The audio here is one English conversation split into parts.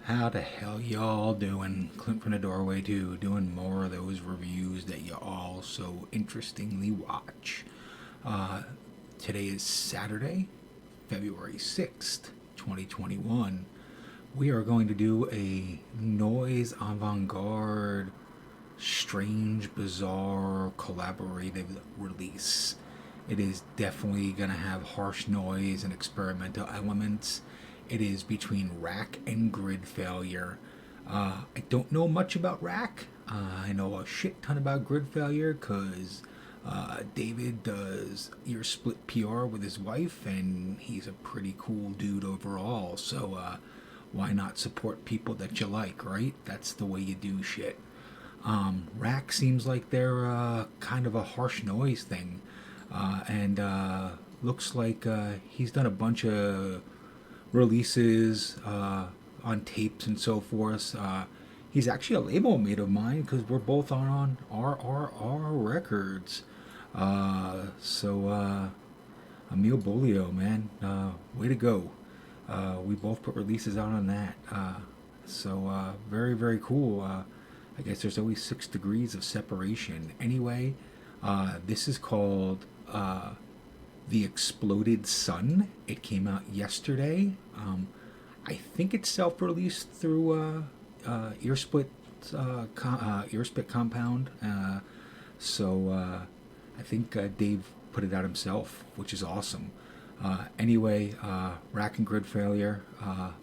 How the hell y'all doing? Clint from the Doorway too, doing more of those reviews that you all so interestingly watch. Uh, Today is Saturday, February 6th, 2021. We are going to do a noise avant-garde, strange, bizarre, collaborative release. It is definitely going to have harsh noise and experimental elements. It is between Rack and Gridfailure. I don't know much about Rack. I know a shit ton about Gridfailure because David does ear split PR with his wife, and he's a pretty cool dude overall. So why not support people that you like, right? That's the way you do shit. Rack seems like they're kind of a harsh noise thing, and looks like he's done a bunch of releases on tapes and so forth. He's actually a label mate of mine because we're both on RRR Records. Emil Bolio, man, way to go. We both put releases out on that. Very, very cool. I guess there's always 6 degrees of separation. Anyway, this is called The Exploded Sun. It came out yesterday. I think it's self-released through Earsplit Earsplit Compound. I think Dave put it out himself, which is awesome. Anyway, Rack and Grid Failure.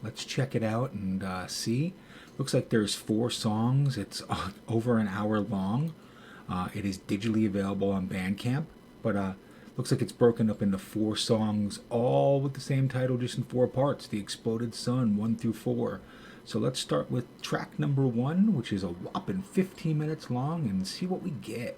Let's check it out and see. Looks like there's 4 songs. It's over an hour long. It is digitally available on Bandcamp, but looks like it's broken up into 4 songs, all with the same title, just in 4 parts. The Exploded Sun, 1 through 4. So let's start with track number 1, which is a whopping 15 minutes long, and see what we get.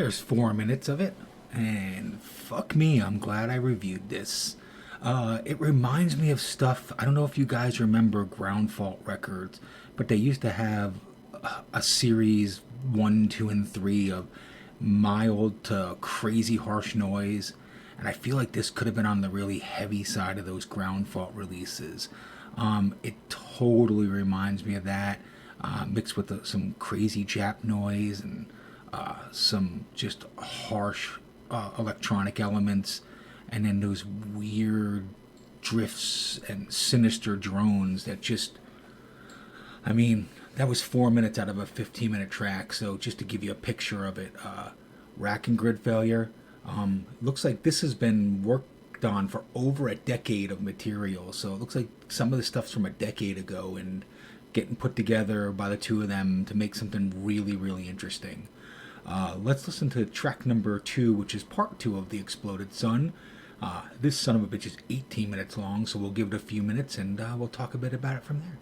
There's 4 minutes of it, and fuck me, I'm glad I reviewed this. It reminds me of stuff. I don't know if you guys remember Ground Fault Records, but they used to have a series 1, 2, and 3 of mild to crazy harsh noise, and I feel like this could have been on the really heavy side of those Ground Fault releases. It totally reminds me of that, mixed with some crazy Jap noise and some just harsh electronic elements, and then those weird drifts and sinister drones that just, I mean, that was 4 minutes out of a 15-minute track. So just to give you a picture of it, Rack and Grid Failure. Looks like this has been worked on for over a decade of material. So it looks like some of the stuff's from a decade ago and getting put together by the two of them to make something really, really interesting. Let's listen to track number 2, which is part 2 of The Exploded Sun. This son of a bitch is 18 minutes long, so we'll give it a few minutes and we'll talk a bit about it from there.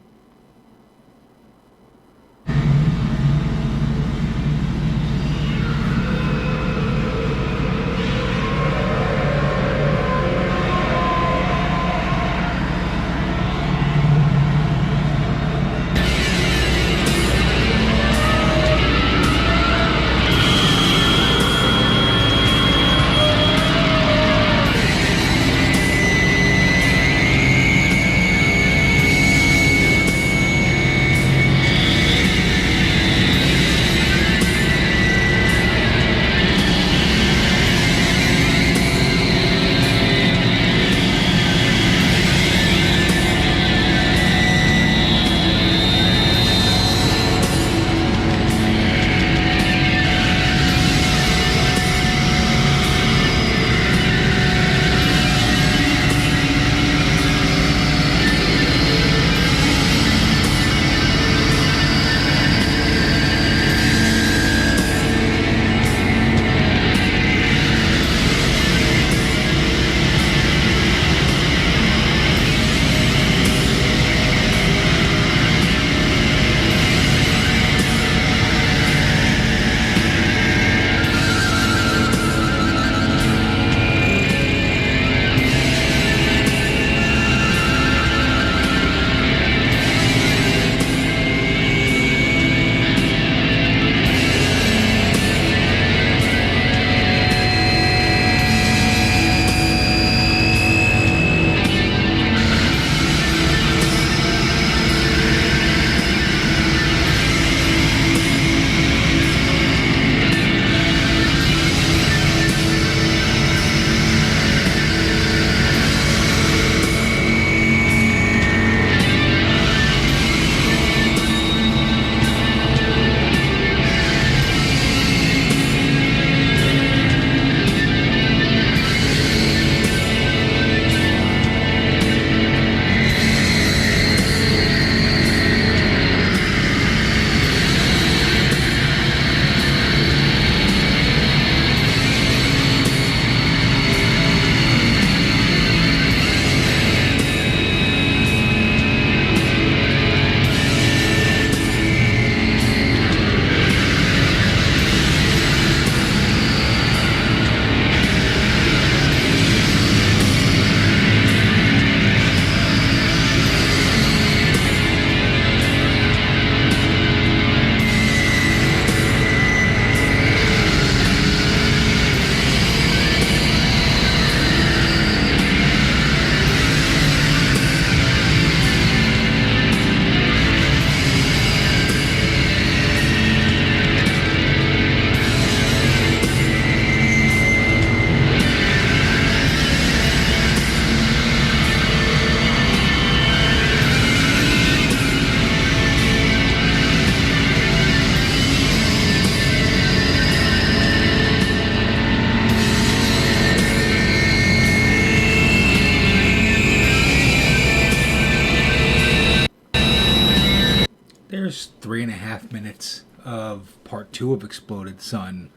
There's 3.5 minutes of part 2 of Exploded Sun,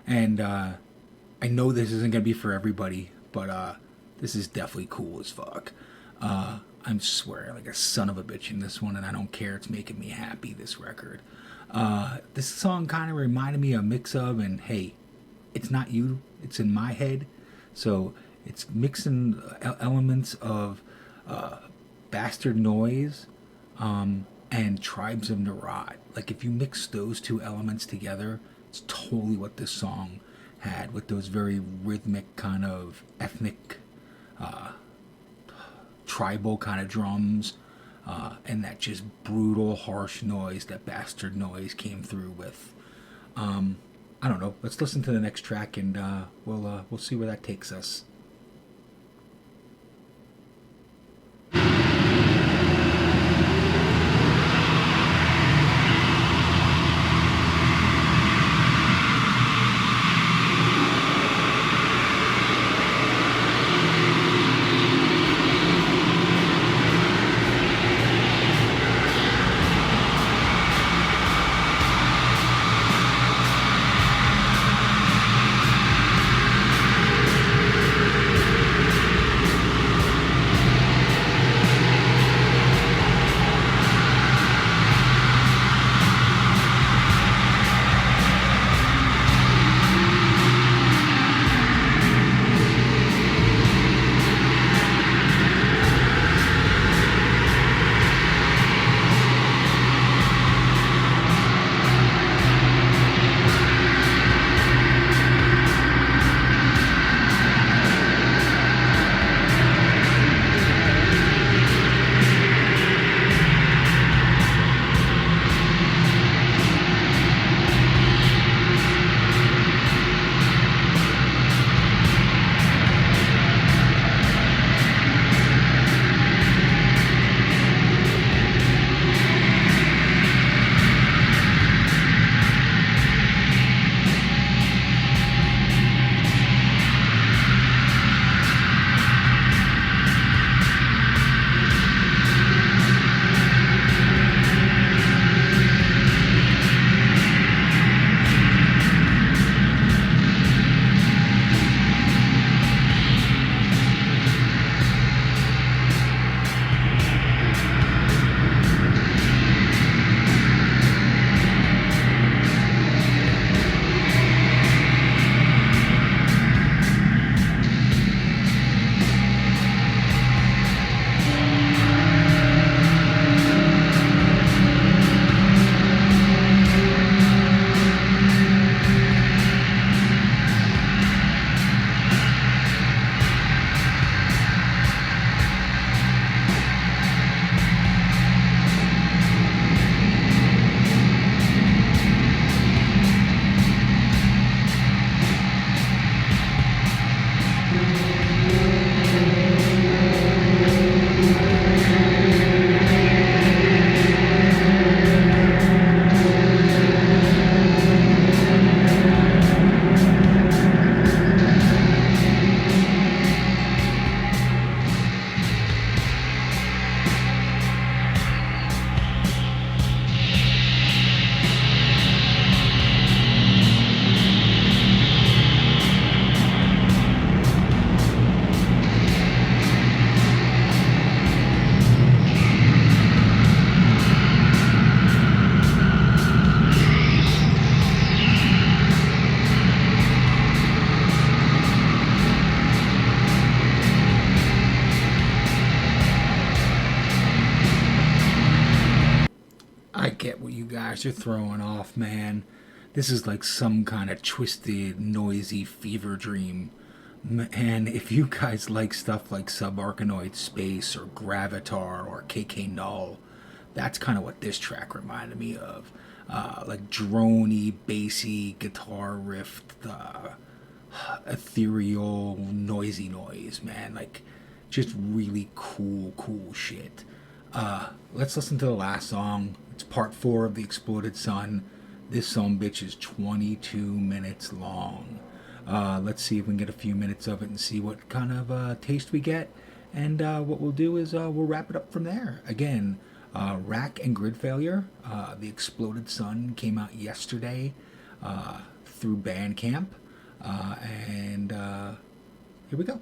and I know this isn't gonna be for everybody, but this is definitely cool as fuck. I'm swearing like a son of a bitch in this one, and I don't care. It's making me happy. This record. This song kind of reminded me of a mix of, and hey, it's not you, it's in my head. So it's mixing elements of Bastard Noise and Tribes of Narod. Like if you mix those two elements together, it's totally what this song had, with those very rhythmic kind of ethnic, tribal kind of drums, and that just brutal, harsh noise that Bastard Noise came through with. I don't know. Let's listen to the next track, and we'll see where that takes us. Guys are throwing off, man. This is like some kind of twisted, noisy fever dream. And if you guys like stuff like Subarachnoid Space or Gravitar or KK Null, that's kind of what this track reminded me of. Like droney, bassy, guitar riff, ethereal, noisy noise, man. Like just really cool shit. Let's listen to the last song. It's part 4 of The Exploded Sun. This song, bitch, is 22 minutes long. Let's see if we can get a few minutes of it and see what kind of taste we get. And what we'll do is we'll wrap it up from there. Again, Rack and Gridfailure. The Exploded Sun came out yesterday through Bandcamp. And here we go.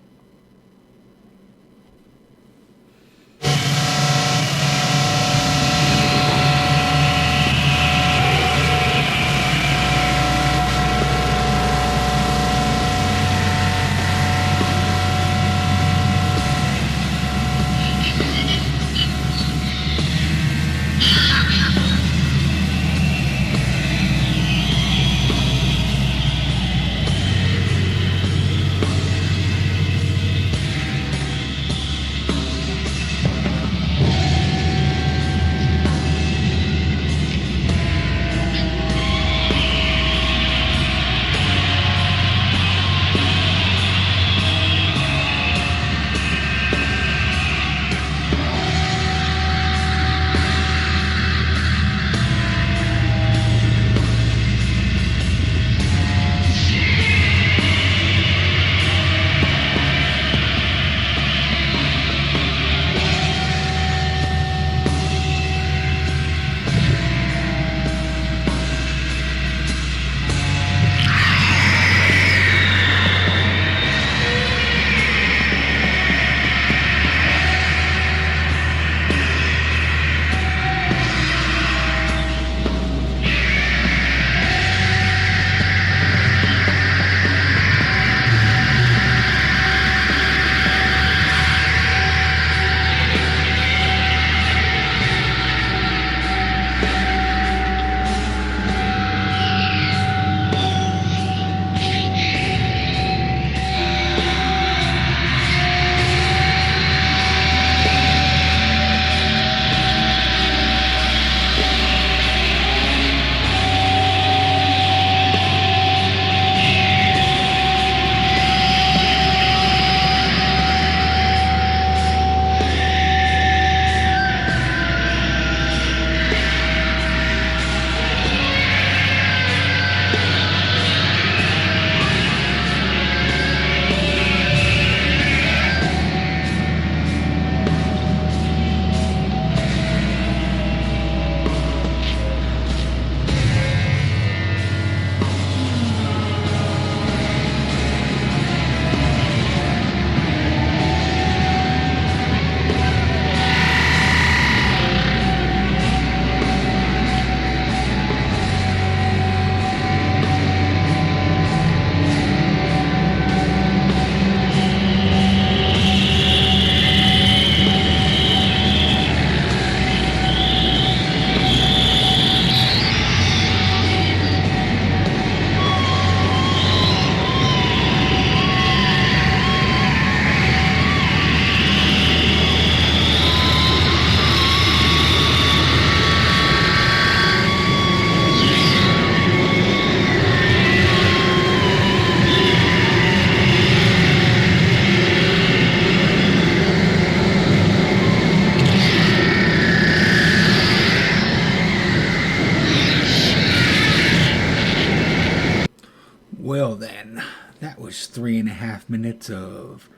3.5 minutes of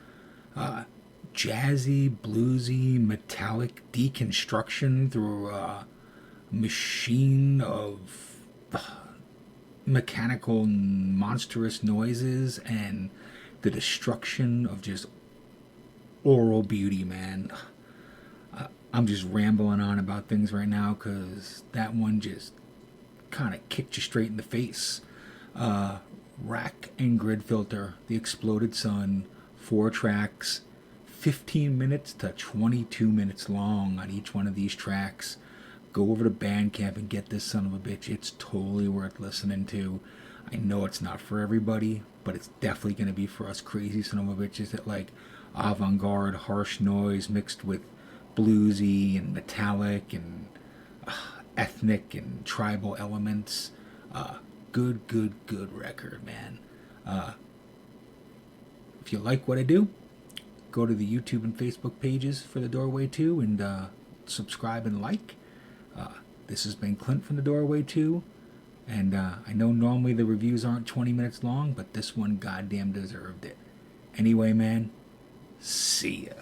jazzy, bluesy, metallic deconstruction through a machine of mechanical, monstrous noises and the destruction of just oral beauty, man. I'm just rambling on about things right now because that one just kind of kicked you straight in the face. Rack and Grid Filter, The Exploded Sun, 4 tracks, 15 minutes to 22 minutes long on each one of these tracks. Go over to Bandcamp and get this son of a bitch. It's totally worth listening to. I know it's not for everybody, but it's definitely going to be for us crazy son of a bitches that like avant-garde, harsh noise mixed with bluesy and metallic and ethnic and tribal elements. Good record, man. If you like what I do, go to the YouTube and Facebook pages for The Doorway 2 and subscribe and like. This has been Clint from The Doorway 2, and I know normally the reviews aren't 20 minutes long, but this one goddamn deserved it. Anyway, man, see ya.